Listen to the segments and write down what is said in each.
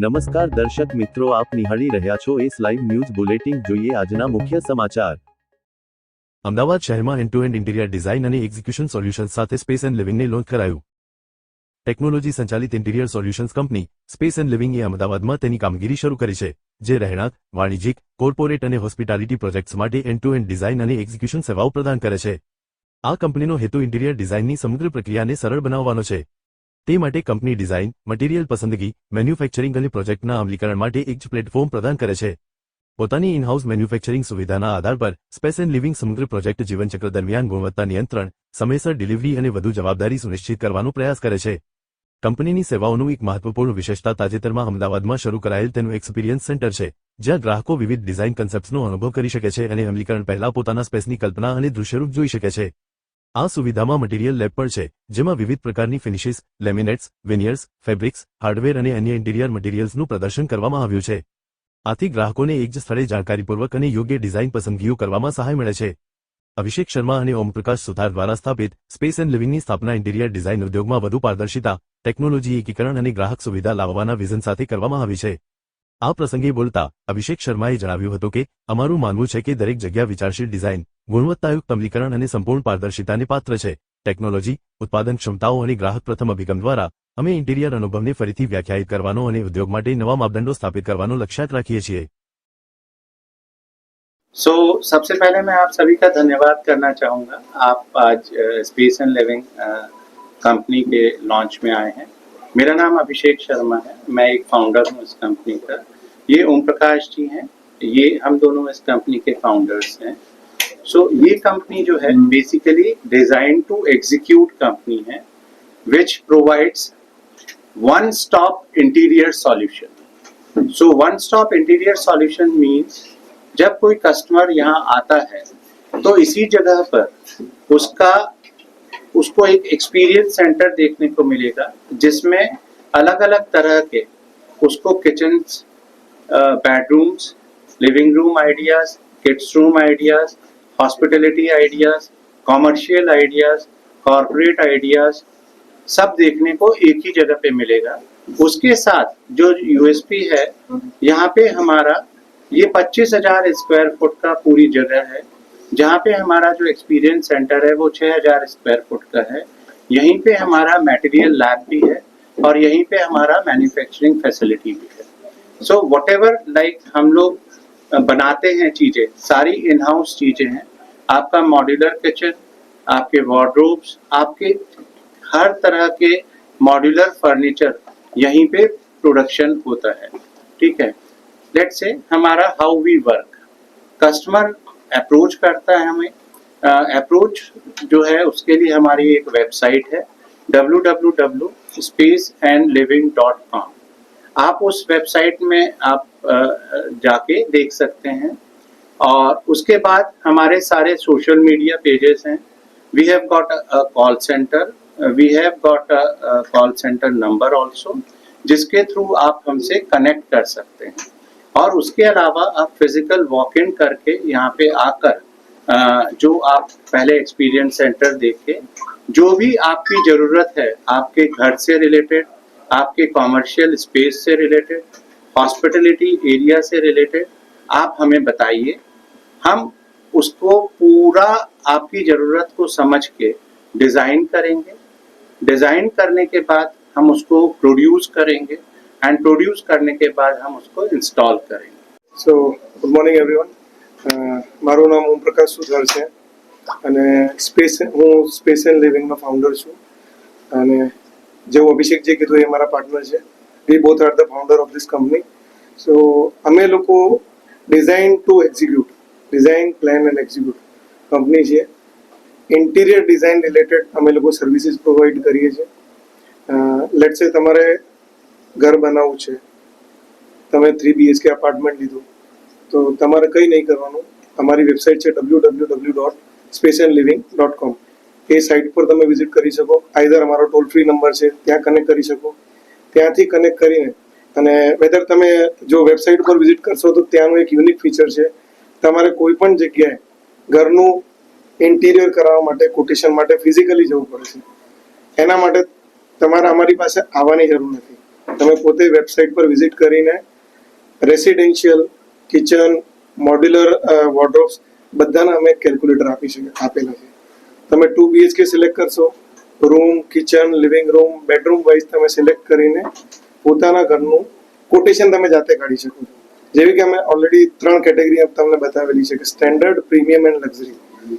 નમસ્કાર દર્શક મિત્રો, આપ નિહાળી રહ્યા છો એસ લાઈવ ન્યૂઝ બુલેટિન. જોઈએ આજના મુખ્ય સમાચાર. અમદાવાદ શહેરમાં end to end interior design અને એક્ઝિક્યુશન સોલ્યુશન્સ સાથે સ્પેસ એન્ડ લિવિંગને લોન્ચ કરાયું. ટેકનોલોજી સંચાલિત interior solutions company space and લિવિંગે અમદાવાદમાં તેની કામગીરી શરૂ કરી છે, જે રહેણાંક, વાણિજ્યિક, કોર્પોરેટ અને હોસ્પિટાલિટી પ્રોજેક્ટ્સ માટે એન્ડ ટુ એન્ડ ડિઝાઇન અને એક્ઝિક્યુશન સેવાઓ પ્રદાન કરે છે. આ કંપનીનો હેતુ ઇન્ટિરિયર ડિઝાઇનની સમગ્ર પ્રક્રિયાને સરળ બનાવવાનો છે. તે માટે કંપની ડિઝાઇન, મટીરીયલ પસંદગી, મેન્યુફેક્ચરિંગ અને પ્રોજેક્ટના અમલીકરણ માટે એક જ પ્લેટફોર્મ પ્રદાન કરે છે. પોતાની ઇનહાઉસ મેન્યુફેક્ચરિંગ સુવિધાના આધાર પર સ્પેસ એન્ડ લિવિંગ સમગ્ર પ્રોજેક્ટ જીવનચક્ર દરમિયાન ગુણવત્તા નિયંત્રણ, સમયસર ડિલિવરી અને વધુ જવાબદારી સુનિશ્ચિત કરવાનો પ્રયાસ કરે છે. કંપનીની સેવાઓનું એક મહત્વપૂર્ણ વિશેષતા તાજેતરમાં અમદાવાદમાં શરૂ કરાયેલ તેનું એક્સપિરિયન્સ સેન્ટર છે, જ્યાં ગ્રાહકો વિવિધ ડિઝાઇન કન્સેપ્ટ્સનો અનુભવ કરી શકે છે અને અમલીકરણ પહેલા પોતાના સ્પેસની કલ્પના અને દૃશ્યરૂપ જોઈ શકે છે. આ સુવિધામાં મટીરીયલ લેબ પણ છે, જેમાં વિવિધ પ્રકારની ફિનિશિસ, લેમિનેટ્સ, વિનિયર્સ, ફેબ્રિક્સ, હાર્ડવેર અને અન્ય ઇન્ટિરિયર મટીરીયલ્સનું પ્રદર્શન કરવામાં આવ્યું છે. આથી ગ્રાહકોને એક જ સ્થળે જાણકારીપૂર્વક અને યોગ્ય ડિઝાઇન પસંદગીઓ કરવામાં સહાય મળે છે. અભિષેક શર્મા અને ઓમપ્રકાશ સુથાર દ્વારા સ્થાપિત સ્પેસ એન્ડ લિવિંગની સ્થાપના ઇન્ટિરિયર ડિઝાઇન ઉદ્યોગમાં વધુ પારદર્શિતા, ટેકનોલોજી એકીકરણ અને ગ્રાહક સુવિધા લાવવાના વિઝન સાથે કરવામાં આવી છે. આ પ્રસંગે બોલતા અભિષેક શર્માએ જણાવ્યું હતું કે, અમારું માનવું છે કે દરેક જગ્યા વિચારશીલ ડિઝાઇન, ગુણવત્તાયુક્ત અમલીકરણ અને સંપૂર્ણ પારદર્શિતાને પાત્ર છે. ટેકનોલોજી, ઉત્પાદન ક્ષમતાઓ અને ગ્રાહક પ્રથમ અભિગમ દ્વારા અમે ઇન્ટિરિયર અનુભવને ફરીથી વ્યાખ્યાયિત કરવાનો અને ઉદ્યોગ માટે નવા માપદંડો સ્થાપિત કરવાનો લક્ષ્યાંક રાખીએ છીએ. सबसे पहले मैं आप सभी का धन्यवाद करना चाहूँगा. आप आज स्पेस एंड लिविंग कंपनी के लॉन्च में आए हैं. मेरा नाम अभिषेक शर्मा है, मैं एक फाउंडर हूँ इस कंपनी का. ये ओम प्रकाश जी हैं, ये हम दोनों इस कंपनी के फाउंडर्स हैं. ये कंपनी जो है basically design to execute company है, which provides one stop interior solution. One stop interior solution means जब कोई कस्टमर यहाँ आता है तो इसी जगह पर उसको एक एक्सपीरियंस सेंटर देखने को मिलेगा, जिसमें अलग अलग तरह के उसको kitchen, bedrooms, living room ideas, kids room ideas, hospitality ideas, commercial ideas, corporate ideas सब देखने को एक ही जगह पे मिलेगा. उसके साथ जो यूएसपी है, यहाँ पे हमारा ये 25,000 स्क्वायर फुट का पूरी जगह है, जहाँ पे हमारा जो एक्सपीरियंस सेंटर है वो 6,000 स्क्वायर फुट का है. यहीं पे हमारा मटेरियल लैब भी है और यहीं पे हमारा मैन्युफैक्चरिंग फैसिलिटी भी है. सो व्हाटएवर लाइक हम लोग बनाते हैं चीजें, सारी इन हाउस चीजें हैं. आपका मॉड्यूलर किचन, आपके वार्डरोब्स, आपके हर तरह के मॉड्यूलर फर्नीचर यहीं पे प्रोडक्शन होता है. ठीक है. लेट्स से हमारा how we work, customer approach करता है हमें. अप्रोच जो है उसके लिए हमारी एक वेबसाइट है www.spaceandliving.com. आप उस वेबसाइट में आप जाके देख सकते हैं. और उसके बाद हमारे सारे सोशल मीडिया पेजेस हैं. We have got a call centre, we have got a call centre number also, जिसके थ्रू आप हमसे कनेक्ट कर सकते हैं. और उसके अलावा आप फिजिकल वॉक इन करके यहाँ पे आकर जो आप पहले एक्सपीरियंस सेंटर देखे, जो भी आपकी ज़रूरत है आपके घर से रिलेटेड, आपके कॉमर्शियल स्पेस से रिलेटेड, हॉस्पिटलिटी एरिया से रिलेटेड, आप हमें बताइए. हम उसको पूरा आपकी ज़रूरत को समझ के डिज़ाइन करेंगे. डिज़ाइन करने के बाद हम उसको प्रोड्यूस करेंगे एंड प्रोड्यूस करने के बाद हम उसको इंस्टॉल करेंगे. So good morning everyone. મારું નામ ઓમ પ્રકાશ સુથાર છે અને હું સ્પેસ એન્ડ લિવિંગનો ફાઉન્ડર છું. અને જેવું અભિષેકજી કીધું એ મારા પાર્ટનર છે. We both are the founder of this company. So અમે લોકો design to execute, design, plan and execute company છે. ઇન્ટિરિયર ડિઝાઇન રિલેટેડ અમે લોકો સર્વિસીસ પ્રોવાઈડ કરીએ છીએ. લેટ્સ સે તમારે ઘર બનાવવું છે, તમે 3 BHK અપાર્ટમેન્ટ લીધું, તો તમારે કંઈ નહીં કરવાનું. અમારી વેબસાઇટ છે www.spaceandliving.com. એ સાઇટ પર તમે વિઝિટ કરી શકો. આઈધર અમારો ટોલ ફ્રી નંબર છે, ત્યાં કનેક્ટ કરી શકો. ત્યાંથી કનેક્ટ કરીને અને વેધર તમે જો વેબસાઇટ પર વિઝિટ કરશો તો ત્યાંનું એક યુનિક ફીચર છે, તમારે કોઈ પણ જગ્યાએ ઘરનું ઇન્ટિરિયર કરાવવા માટે, કોટેશન માટે ફિઝિકલી જવું પડે છે. એના માટે તમારે અમારી પાસે આવવાની જરૂર નથી. તમે પોતે વેબસાઇટ પર વિઝિટ કરીને રેસિડેન્શિયલ, કિચન, મોડ્યુલર વોર્ડરોબ્સ બધાના અમે કેલ્ક્યુલેટર આપેલા છે. તમે 2 BHK સિલેક્ટ કરશો, room, kitchen, living room, bedroom wise તમે સિલેક્ટ કરીને પોતાના ઘરનું કોટેશન તમે જાતે કાઢી શકો છો. જેવી કે અમે ઓલરેડી 3 કેટેગરી તમને બતાવેલી છે કે standard, premium and luxury.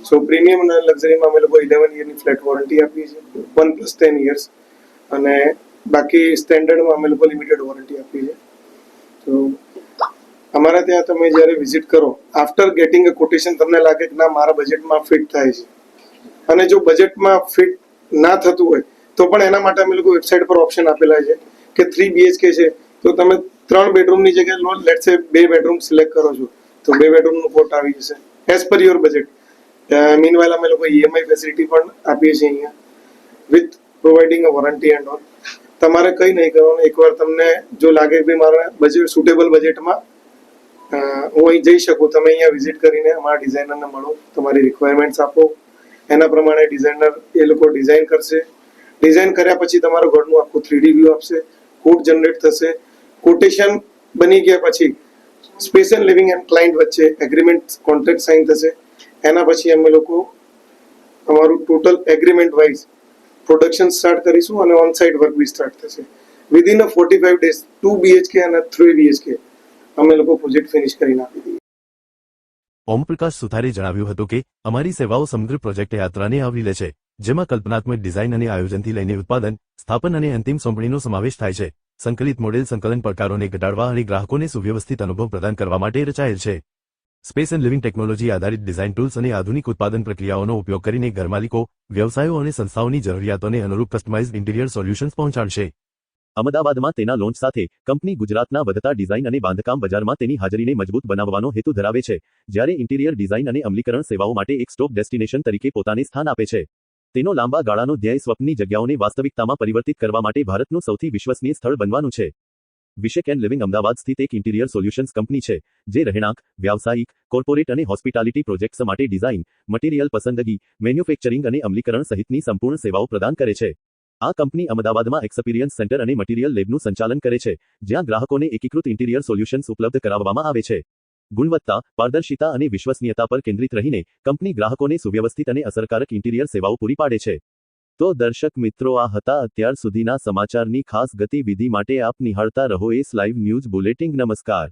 So premium અને લક્ઝરીમાં અમે લોકો 11 યરની ફ્લેટ વોરંટી આપીએ છીએ, 1+10 years, અને બાકી સ્ટેન્ડર્ડમાં અમે લોકો લિમિટેડ વોરંટી આપીએ છીએ. તો અમારા ત્યાં તમે જ્યારે વિઝિટ કરો, આફ્ટર ગેટિંગ અ કોટેશન તમને લાગે કે ના મારા બજેટમાં ફિટ થાય છે, અને જો બજેટમાં ફિટ ના થતું હોય તો પણ એના માટે અમે લોકો વેબસાઇટ પર ઓપ્શન આપેલા છે કે 3 BHK છે તો તમે 3 બેડરૂમની જગ્યાએ લો, લેટ્સ સે 2 બેડરૂમ સિલેક્ટ કરો છો તો 2 બેડરૂમનું કોટ આવી જશે as per your budget. Meanwhile અમે લોકો EMI ફેસિલિટી પણ આપીએ છીએ અહીંયા with providing a warranty and all. તમારે કંઈ નહીં કરવાનું, એકવાર તમને જો લાગે કે મારા બજેટ સુટેબલ બજેટમાં હું અહીં જઈ શકું, તમે અહીંયા વિઝિટ કરીને અમારા ડિઝાઇનરને મળો, તમારી રિક્વાયરમેન્ટ્સ આપો, એના પ્રમાણે ડિઝાઇનર એ લોકો ડિઝાઇન કરશે. ડિઝાઇન કર્યા પછી તમારું ઘરનું આખું 3D વ્યૂ આપશે, કોડ જનરેટ થશે. કોટેશન બની ગયા પછી space and living and client વચ્ચે એગ્રીમેન્ટ કોન્ટ્રાક્ટ સાઇન થશે. એના પછી અમે લોકો અમારું total agreement wise production start કરીશું અને on site work be start થશે. વિધિન અ 45 days 2 BHK અને 3 BHK અમે લોકો પ્રોજેક્ટ ફિનિશ કરીને આપી દઈએ. ઓમપ્રકાશ સુથારે જણાવ્યું હતું કે અમારી સેવાઓ સમગ્ર પ્રોજેક્ટ યાત્રાને આવરી લે છે, જેમાં કલ્પનાત્મક ડિઝાઇન અને આયોજનથી લઈને ઉત્પાદન, સ્થાપન અને અંતિમ સોંપણીનો સમાવેશ થાય છે. સંકલિત મોડેલ સંકલન પડકારોને ઘટાડવા અને ગ્રાહકોને સુવ્યવસ્થિત અનુભવ પ્રદાન કરવા માટે રચાયેલ છે. સ્પેસ એન્ડ લિવિંગ ટેકનોલોજી આધારિત ડિઝાઇન ટૂલ્સ અને આધુનિક ઉત્પાદન પ્રક્રિયાઓનો ઉપયોગ કરીને ઘરમાલિકો, વ્યવસાયો અને સંસ્થાઓની જરૂરિયાતોને અનુરૂપ કસ્ટમાઇઝ્ડ ઇન્ટિરિયર સોલ્યુશન્સ પહોંચાડશે. અમદાવાદમાં તેના લોન્ચ સાથે કંપની ગુજરાતના વધતા ડિઝાઇન અને બાંધકામ બજારમાં તેની હાજરીને મજબૂત બનાવવાનો હેતુ ધરાવે છે, જ્યારે ઇન્ટિરિયર ડિઝાઇન અને અમલીકરણ સેવાઓ માટે એક સ્ટોપ ડેસ્ટિનેશન તરીકે પોતાને સ્થાન આપે છે. તેનો લાંબા ગાળાનો ધ્યેય સ્વપ્નની જગ્યાઓને વાસ્તવિકતામાં પરિવર્તિત કરવા માટે ભારતનું સૌથી વિશ્વસનીય સ્થળ બનવાનું છે. વિશેક એન્ડ લિવિંગ અમદાવાદ સ્થિત એક ઇન્ટિરિયર સોલ્યુશન્સ કંપની છે, જે રહેણાંક, વ્યાવસાયિક, કોર્પોરેટ અને હોસ્પિટાલિટી પ્રોજેક્ટ્સ માટે ડિઝાઇન, મટીરિયલ પસંદગી, મેન્યુફેક્ચરિંગ અને અમલીકરણ સહિતની સંપૂર્ણ સેવાઓ પ્રદાન કરે છે. આ કંપની અમદાવાદમાં એક્સપિરિયન્સ સેન્ટર અને મટીરિયલ લેબનું સંચાલન કરે છે, જ્યાં ગ્રાહકોને એકીકૃત ઇન્ટિરિયર સોલ્યુશન્સ ઉપલબ્ધ કરાવવામાં આવે છે. ગુણવત્તા, પારદર્શિતા અને વિશ્વસનીયતા પર કેન્દ્રિત રહીને કંપની ગ્રાહકોને સુવ્યવસ્થિત અને અસરકારક ઇન્ટિરિયર સેવાઓ પૂરી પાડે છે. તો દર્શક મિત્રો, આ હતા અત્યાર સુધીના સમાચારની ખાસ ગતિવિધિ માટે આપ નિહાળતા રહો એસ લાઈવ ન્યૂઝ બુલેટિન. નમસ્કાર.